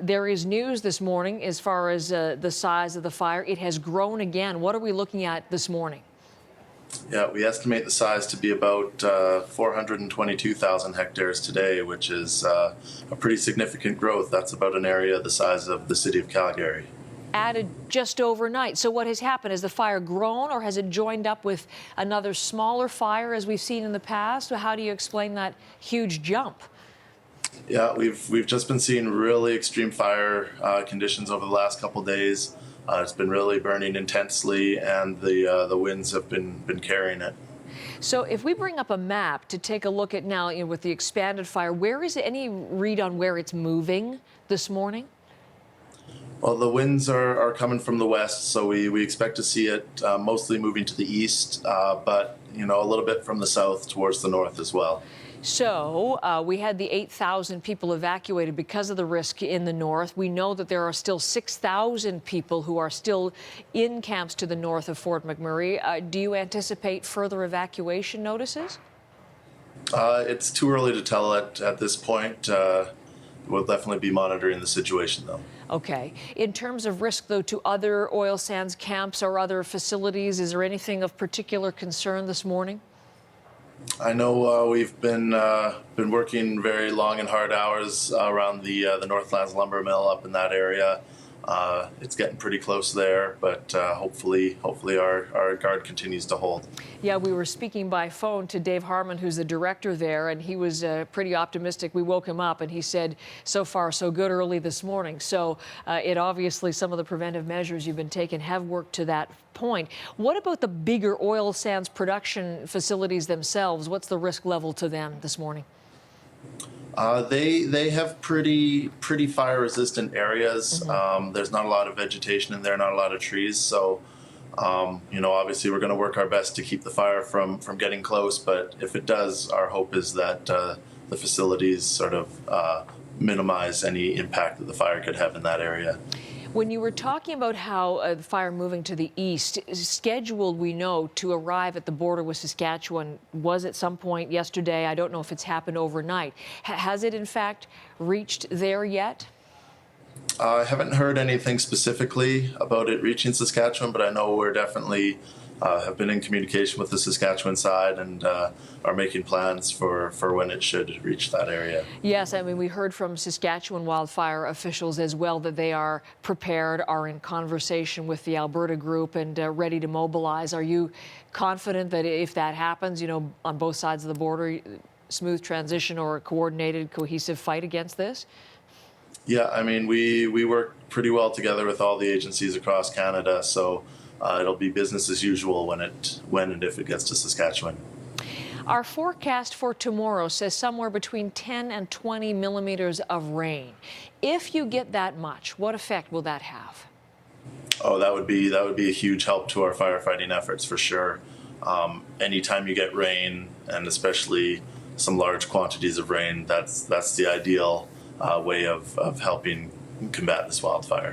There is news this morning as far as the size of the fire. It has grown again. What are we looking at this morning? Yeah, we estimate the size to be about 422,000 hectares today, which is a pretty significant growth. That's about an area the size of the city of Calgary. Added just overnight. So what has happened? Has the fire grown, or has it joined up with another smaller fire as we've seen in the past? How do you explain that huge jump? Yeah, we've just been seeing really extreme fire conditions over the last couple days. It's been really burning intensely, and the winds have been carrying it. So if we bring up a map to take a look at now, with the expanded fire, where is any read on where it's moving this morning? Well, the winds are coming from the west, so we expect to see it mostly moving to the east, but a little bit from the south towards the north as well. So we had the 8,000 people evacuated because of the risk in the north. We know that there are still 6,000 people who are still in camps to the north of Fort McMurray. Do you anticipate further evacuation notices? It's too early to tell at this point. We'll definitely be monitoring the situation, though. Okay. In terms of risk, though, to other oil sands camps or other facilities, is there anything of particular concern this morning? I know we've been working very long and hard hours around the Northlands lumber mill up in that area. It's getting pretty close there, but hopefully our guard continues to hold. Yeah, we were speaking by phone to Dave Harmon, who's the director there, and he was pretty optimistic. We woke him up, and he said, so far, so good early this morning. So it obviously, some of the preventive measures you've been taking have worked to that point. What about the bigger oil sands production facilities themselves? What's the risk level to them this morning? They have pretty fire resistant areas. Mm-hmm. There's not a lot of vegetation in there, not a lot of trees. So, obviously we're going to work our best to keep the fire from getting close. But if it does, our hope is that the facilities sort of minimize any impact that the fire could have in that area. When you were talking about how the fire moving to the east, scheduled, we know, to arrive at the border with Saskatchewan was at some point yesterday. I don't know if it's happened overnight. Has it, in fact, reached there yet? I haven't heard anything specifically about it reaching Saskatchewan, but I know we're definitely have been in communication with the Saskatchewan side and are making plans for when it should reach that area. Yes, I mean, we heard from Saskatchewan wildfire officials as well that they are prepared, are in conversation with the Alberta group and ready to mobilize. Are you confident that if that happens, on both sides of the border, smooth transition or a coordinated, cohesive fight against this? Yeah, I mean, we work pretty well together with all the agencies across Canada, so it'll be business as usual when and if it gets to Saskatchewan. Our forecast for tomorrow says somewhere between 10 and 20 millimeters of rain. If you get that much, what effect will that have? Oh, that would be a huge help to our firefighting efforts for sure. Anytime you get rain, and especially some large quantities of rain, that's the ideal way of helping combat this wildfire.